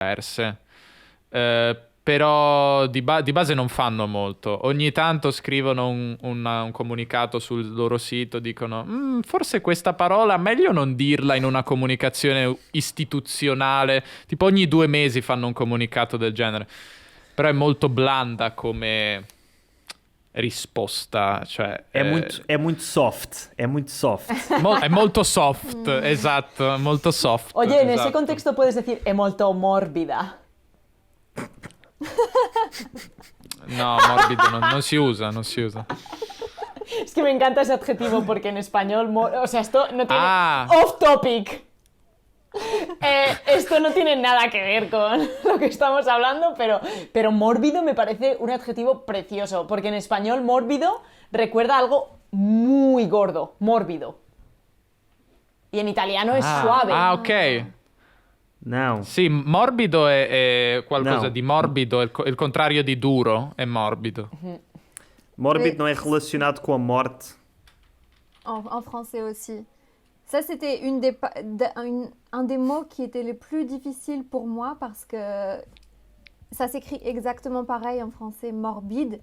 diverse. Però di base non fanno molto. Ogni tanto scrivono un comunicato sul loro sito, dicono forse questa parola meglio non dirla in una comunicazione istituzionale. Tipo ogni 2 mesi fanno un comunicato del genere. Però è molto blanda come risposta, cioè É muito soft. É muito soft. è molto soft, esatto, molto soft. Oye, en ese esatto. contexto puedes decir, è molto morbida. No, morbido non si usa, non si usa. Es que me encanta ese adjetivo porque en español, o sea, esto no tiene... Ah. Off topic. Esto no tiene nada que ver con lo que estamos hablando, pero mórbido me parece un adjetivo precioso, porque en español mórbido recuerda algo muy gordo, mórbido. Y en italiano es suave. Ah, ok. Não. Sì, morbido è qualcosa No. di morbido, il contrario di duro è morbido. Mórbido Oui. não é relacionado com a morte. En français aussi. Ça, c'était un des mots qui étaient les plus difficiles pour moi parce que ça s'écrit exactement pareil en français, morbide,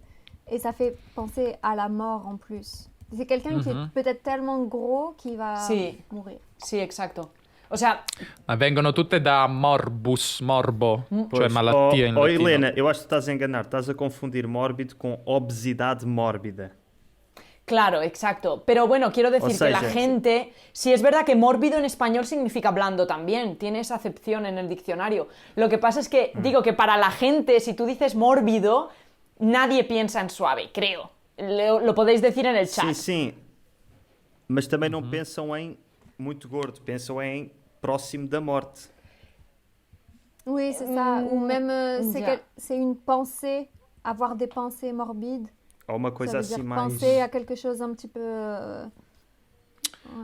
et ça fait penser à la mort en plus. C'est quelqu'un qui est peut-être tellement gros qu'il va Sí. mourir. Sí, exacto. O sea, Ma vengono tutte da morbus, morbo, cioè Pois, malattia in latino. Helena, eu acho que estás a enganar. Estás a confundir mórbido com obesidade mórbida. claro, exacto. Pero bueno, quiero decir O sea, que la ya- gente... Sí, es verdad que mórbido en español significa blando también. Tiene esa acepción en el diccionario. Lo que pasa es que, digo que para la gente, si tú dices mórbido, nadie piensa en suave, creo. Lo podéis decir en el chat. Sim, sim. Mas também não pensam em muito gordo. Pensam em próximo da morte. Oui, c'est ça. Ou même, yeah. c'est une pensée, avoir des pensées morbides. Ou uma Ça coisa veut dire assim mais... penser à quelque chose un petit peu...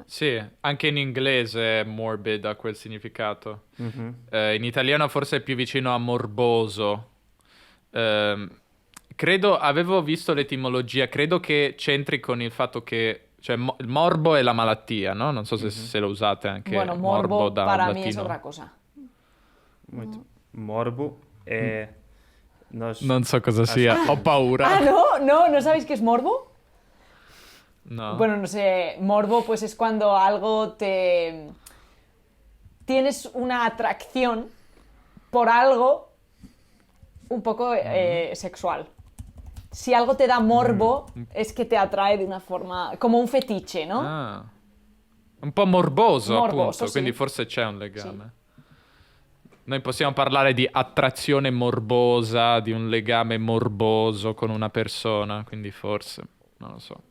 Sì, anche in inglese morbid ha quel significato. In italiano forse è più vicino a morboso. Credo, avevo visto l'etimologia, credo che c'entri con il fatto che, cioè, il morbo è la malattia, no? Non so se lo usate anche. Bueno, morbo da para mí latino. es otra cosa. Muito. Morbo é... Nós... Non so cosa sia, ho paura. Ah, ¿no sabéis qué es morbo? No. Bueno, no sé, morbo pues es cuando algo te... Tienes una atracción por algo un poco sexual. Si algo te da morbo, es que te atrae de una forma... Como un fetiche, ¿no? Ah. Un po' morboso, Morboso, appunto, sì. quindi forse c'è un legame. Noi possiamo parlare di attrazione morbosa, di un legame morboso con una persona, quindi forse, non lo so.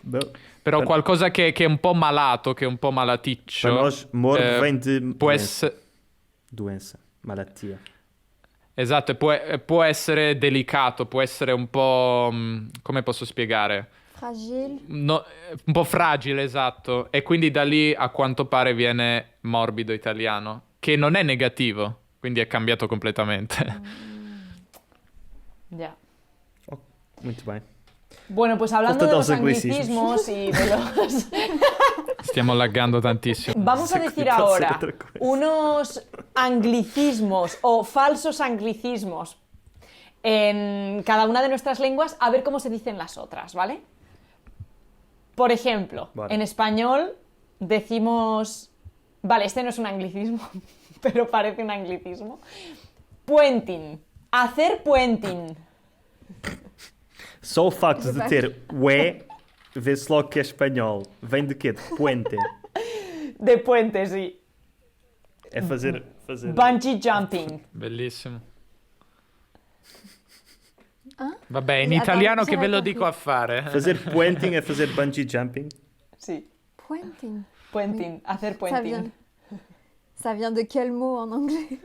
Bom, Però Per- qualcosa che è un po' malato, che è un po' malaticcio. para nós, morbo vem de può doença. essere... Doença. Malattia. Esatto, e può essere delicato, può essere un po'... come posso spiegare? Fragile. Un po' fragile, esatto. E quindi da lì a quanto pare viene morbido italiano, che non è negativo, quindi è cambiato completamente. Ya. Oh, muito bem. Bueno, pues hablando de Voltando los aos anglicismos. anglicismos y de los... Stiamo laggando tantissimo. Vamos a Sí, decir puede ser ahora otra cosa. unos anglicismos o falsos anglicismos en cada una de nuestras lenguas, a ver cómo se dicen las otras, ¿vale? Por ejemplo, Vale. en español decimos... Vale, este no es un anglicismo, pero parece un anglicismo. Puenting. Hacer puenting. Só o facto de Exato. ter o E, vê-se logo que é espanhol. Vem de quê? De puente. De puente, sí. É fazer... Bungee jumping. Bellissimo. Ah? Vabbè, in Sì, italiano attends, che ve lo j'avais dico a fare. Fazer puenting é fazer bungee jumping. Sí, Pointing. puenting. Hacer Ça puenting. vient... Ça vient de quel mot en anglais?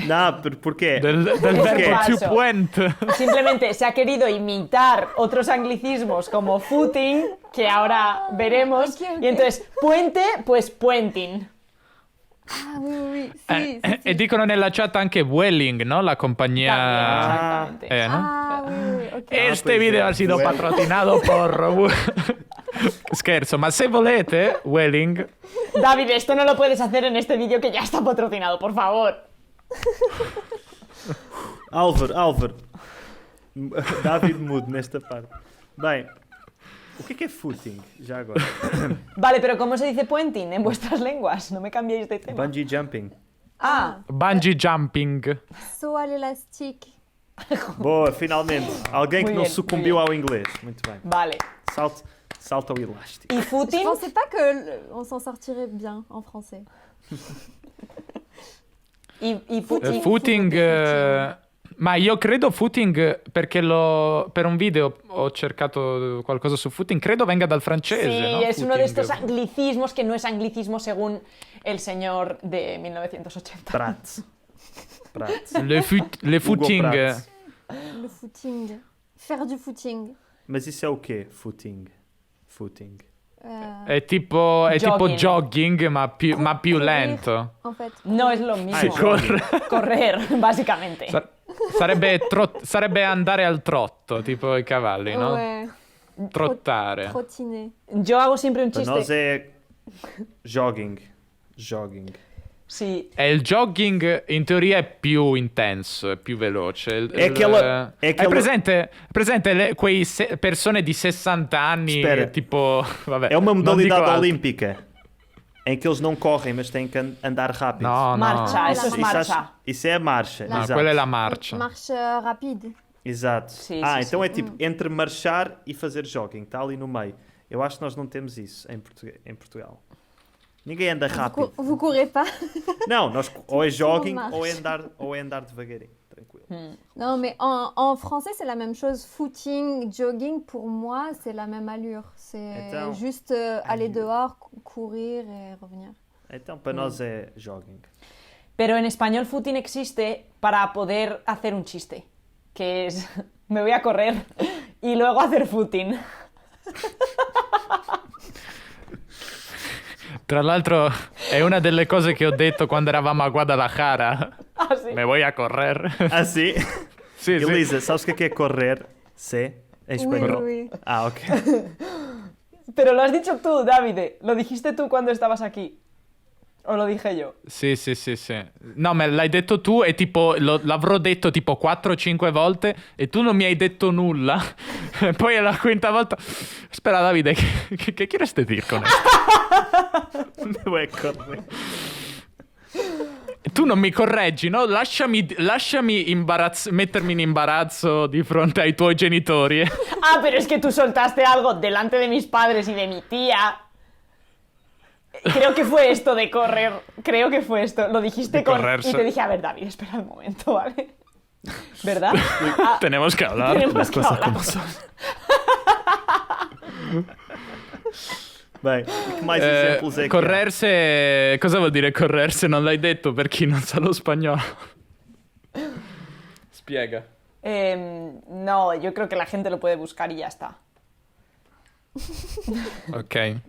Não, porquê? Del verbo falso. to puent. Simplemente se ha querido imitar otros anglicismos como footing, que ahora veremos, ok, ok. y entonces puente, pues puenting. Ah oui, oui, oui. Si, si, E dicono nella chat anche Welling, no? La compagnia... También, exactamente. ¿no? Ah oui, oui, ok. Este pues, video ha sido Welling. patrocinato por... Scherzo, ma se volete, Welling... David, esto no lo puedes hacer en este vídeo que ya está patrocinado, por favor. Álvaro. David mudo nesta parte. Bem, o que é footing, já agora? Vale, pero ¿cómo se dice puenting en vuestras lenguas? No me cambiéis de tema. Bungee jumping. Ah, Bungee jumping. Saut à l'élastique. Boa, finalmente. Alguém que Muy não bien, sucumbiu muy ao inglês. Muito bem. vale. Salto ao elástico. ¿Y Je footing? pensais pas que on s'en sortirait bien en français. ¿Y footing? Footing, ma io credo footing perché per un video ho cercato qualcosa su footing, credo venga dal francese, Sí, no? es uno de Footing. estos anglicismos que no es anglicismo según el señor de 1980. Prats. Le footing. Prats. Le footing. Faire du footing. Mas isso é o quê? Footing. È tipo jogging, ma più Courir, lento. En fait. No es lo mismo. Correr, básicamente. Sarebbe andare al trotto, tipo i cavalli, no? Ouais. Trottare. Trottiner. Yo hago siempre un Para chiste. nós é jogging. Sí. E il jogging in teoria è più intenso, è più veloce. È quella- Hai presente persone di 60 anni, Spera. tipo... Vabbè, É uma non dico modalidade altro. olímpica em que eles não correm, mas têm que andar rápido. No, no. Marcha, Ah, eso es la marcha. Isso é a marcha. No, Exato. quella è la marcia. Marche rapide. Exato. Sim, Então sim. é tipo entre marchar e fazer jogging. Está ali no meio. Eu acho que nós não temos isso em Portugal. Ninguém anda rápido. Vous courez pas. Não, ou é jogging marche. ou é andar devagarinho. Tranquilo. Non, mais en français, c'est la même chose. Footing, jogging, pour moi, c'est la même allure. C'est Attends. juste aller dehors, courir et revenir. Então para nós é jogging. Pero en español footing existe para poder hacer un chiste, que es me voy a correr y luego hacer footing. Tra l'altro è una delle cose che ho detto quando eravamo a Guadalajara. Ah, sí. Né? Me voy a correr. Ah, sim? Sì, sì. Elisa, sabes o que é correr? Em Oui, espanhol. oui. Ah, ok. Pero lo has dicho tú, Davide. Lo dijiste tú cuando estabas aquí. ¿O lo dije yo? Sì. No, ma l'hai detto tu e tipo l'avrò detto tipo 4-5 volte e tu non mi hai detto nulla. Poi è la quinta volta. Espera, Davide, ¿qué quieres decir con esto? Não é correr. Tu non mi correggi, no? Lasciami mettermi in imbarazzo di fronte ai tuoi genitori. Ah, pero es que tú soltaste algo delante de mis padres y de mi tía. Creo que fue esto de correr. Creo que fue esto. Lo dijiste De correrse. y te dije, a ver, David, espera un momento, ¿vale? ¿Verdad? Ah, Tenemos que hablar. tenemos que hablar. Bem, e que mais exemplos é que há? Correrse. Cosa vuol dire correrse? Non l'hai detto per chi non sa lo spagnolo. Spiega. No, yo creo que la gente lo puede buscar y ya está. Ok.